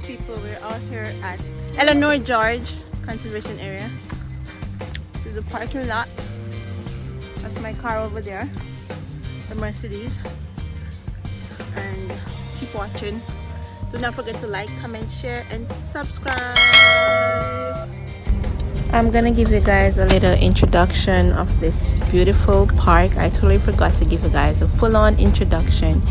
people, we're out here at Elora Gorge Conservation Area. This is the parking lot. That's my car over there, the Mercedes. And keep watching. Do not forget to like, comment, share, and subscribe. I'm gonna give you guys a little introduction of this beautiful park. I totally forgot to give you guys a full-on introduction.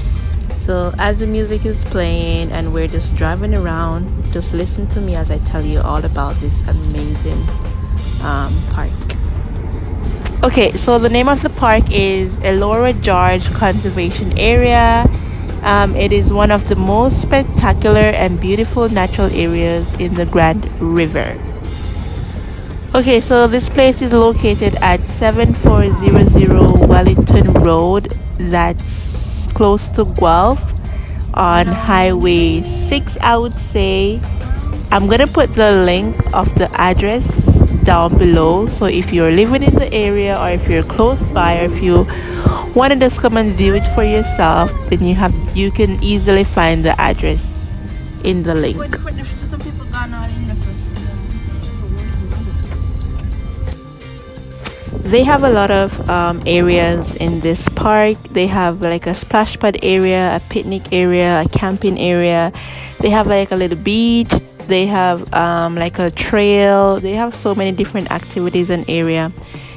So as the music is playing and we're just driving around, just listen to me as I tell you all about this amazing park. Okay, so the name of the park is Elora Gorge Conservation Area. It is one of the most spectacular and beautiful natural areas in the Grand River. Okay, so this place is located at 7400 Wellington Road. That's close to Guelph on Highway 6, I would say. I'm gonna put the link of the address down below, so if you're living in the area or if you're close by or if you want to just come and view it for yourself, then you can easily find the address in the link. They have a lot of areas in this park. They have like a splash pad area, a picnic area, a camping area. They have like a little beach. They have like a trail. They have so many different activities and area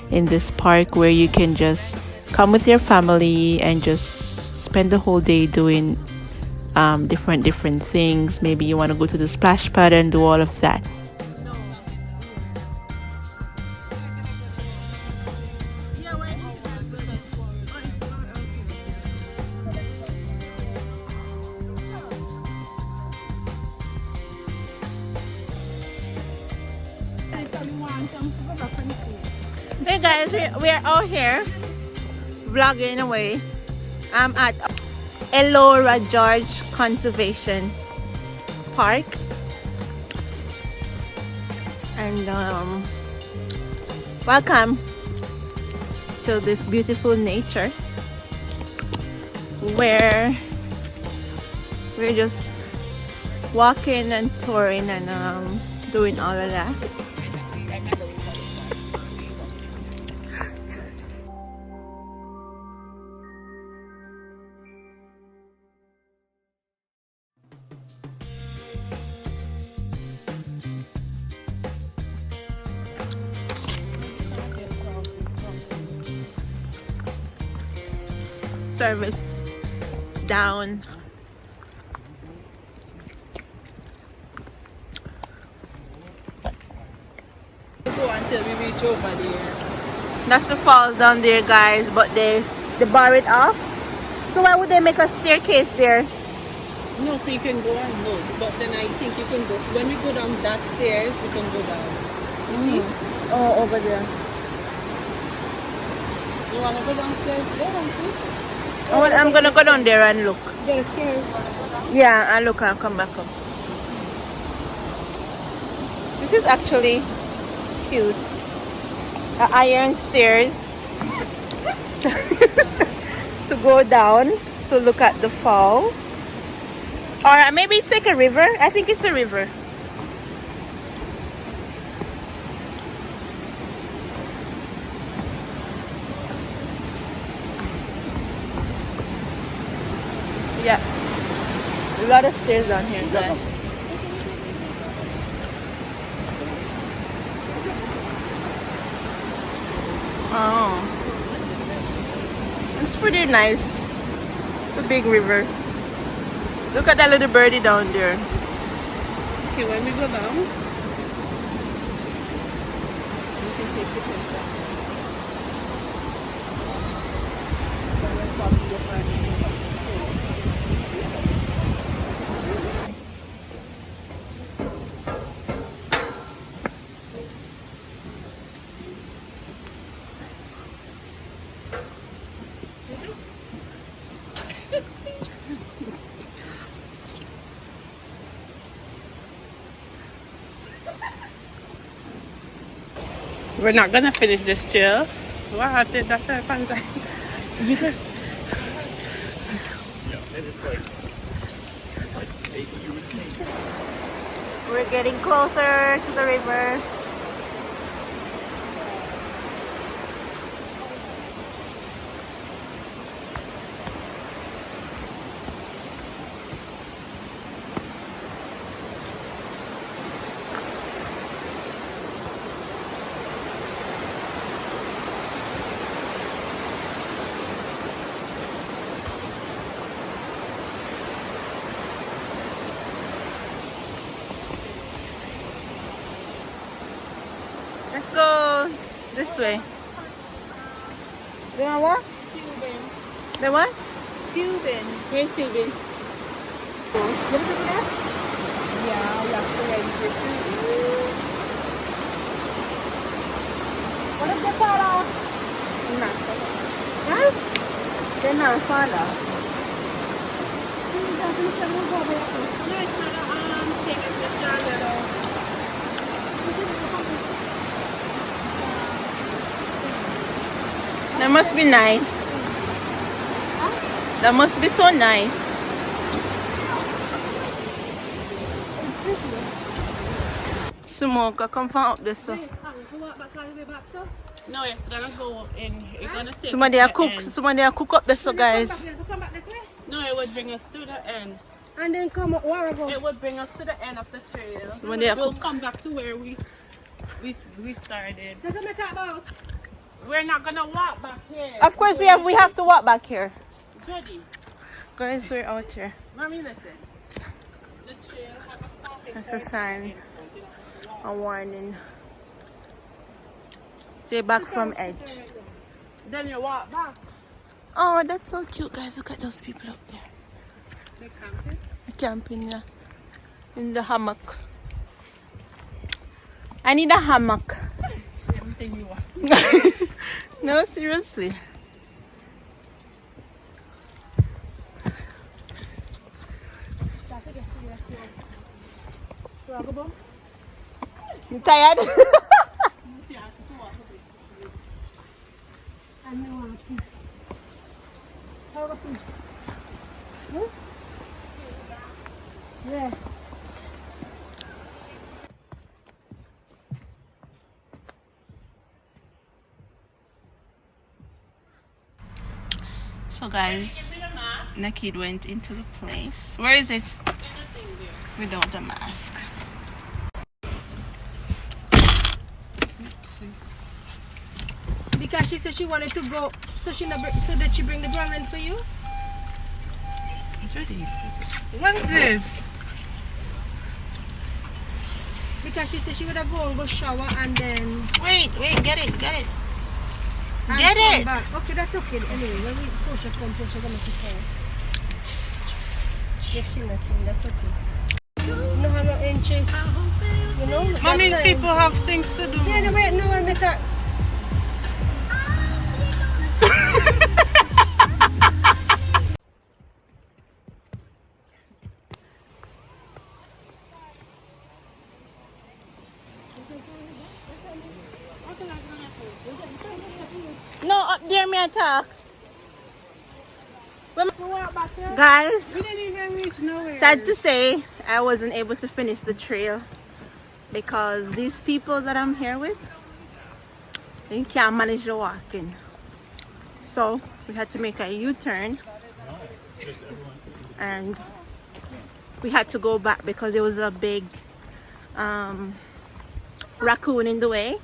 in this park where you can just come with your family and just spend the whole day doing different things. Maybe you want to go to the splash pad and do all of that. Hey guys, we are out here vlogging away. I'm at Elora Gorge Conservation Park, and welcome to this beautiful nature where we're just walking and touring and doing all of that. Service down. Go until we reach over there. That's the falls down there, guys, but they bar it off. So why would they make a staircase there? No, so you can go and look, but then I think you can go when we go down that stairs. We can go down. You see? Oh, over there. You wanna go downstairs there, don't you? Oh, well, I'm gonna go down there and look. There are stairs. Yeah, I'll look and come back up. This is actually cute. Iron stairs to go down to look at the fall. Or maybe it's like a river. I think it's a river. Yeah, a lot of stairs down here, guys. Oh, it's pretty nice. It's a big river. Look at that little birdie down there. Okay, when we go down, we can take the picture. We're not gonna finish this chill. What did that happen? We're getting closer to the river. Let's go this way. You want what? Cuban. The what? Cuban. Where's Cuban? Yeah, we have to rent it. What is the father? No. Huh? They're not father. No, it's not a thing. It's just a little. That must be nice. That must be so nice. Smoke, I come from up there, so. No, it's gonna go in. It's gonna take Somebody us a to the cook. end. Somebody a cook up there, so guys. Come back this way? No, it would bring us to the end. And then come up where we go? It would bring us to the end of the trail. Somebody a We'll cook. come back to where we started. That's what I talk about. We're not gonna walk back here. Of course, we have to walk back here. Jody, Guys, we're out here. mommy, listen. The trail has a stopping That's a point. sign. A warning. Stay back from edge. Then you walk back. Oh, that's so cute, guys. Look at those people up there. They camping. Camping, yeah. In the hammock. I need a hammock. Everything you want. No, seriously. You tired? Yeah. So guys, Nakid went into the place. Where is it? Without a mask. Because she said she wanted to go, so so that she bring the brand for you. What is this? Because she said she would have go and go shower and then Wait, get it. and Get come it. back. Okay, that's okay. Anyway, when we push her come, push her gonna sit her. Yes, she nothing. That's okay. No, no interest. You know. Mommy, that time- people have things to do. Yeah, no, wait, no, I better. No, up there, me attack. Guys, We didn't even reach nowhere. sad to say, I wasn't able to finish the trail because these people that I'm here with, they can't manage the walking. So we had to make a U-turn and we had to go back because there was a big raccoon in the way.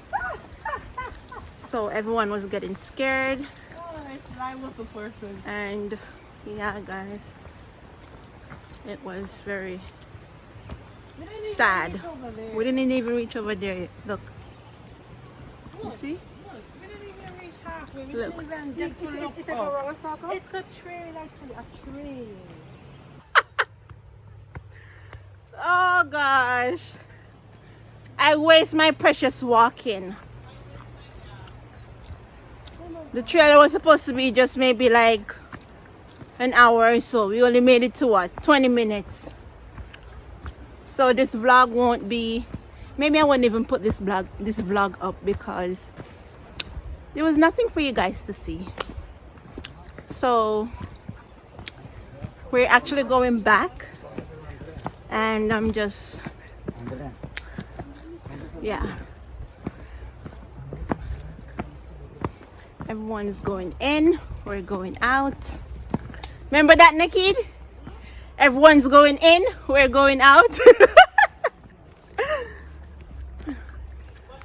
So everyone was getting scared. Oh, it's live with a person. And yeah, guys, it was very sad. We didn't even reach over there yet. Look, you see? We didn't even reach halfway. We Look. didn't even get to look It's a up. wrong circle. It's a trail, actually. A trail. Oh gosh, I waste my precious walking. The trailer was supposed to be just maybe like an hour or so. We only made it to what, 20 minutes. So this vlog won't be, maybe I won't even put this vlog up because there was nothing for you guys to see. So we're actually going back and I'm just Yeah. Everyone's going in, we're going out. Remember that, Nakid? Everyone's going in, we're going out. But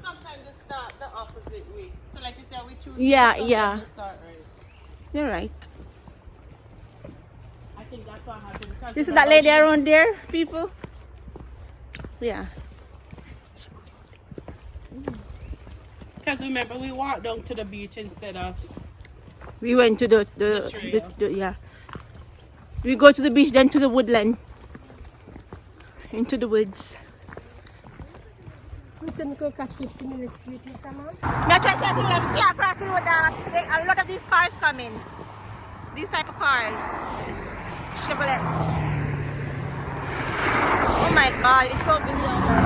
sometimes they start the opposite way. So like you said, we choose Yeah, sometimes yeah. they start right. You're right. I think that's what happened. You see that lady around there, people? Yeah. Because remember, we walked down to the beach instead of We went to the trail. yeah. We go to the beach, then to the woodland. Into the woods. We said we could catch 15 minutes with you, Mama. Me I try to see them can't cross the road. A lot of these cars come in. These type of cars. Chevrolet. Oh my god, it's so busy out there.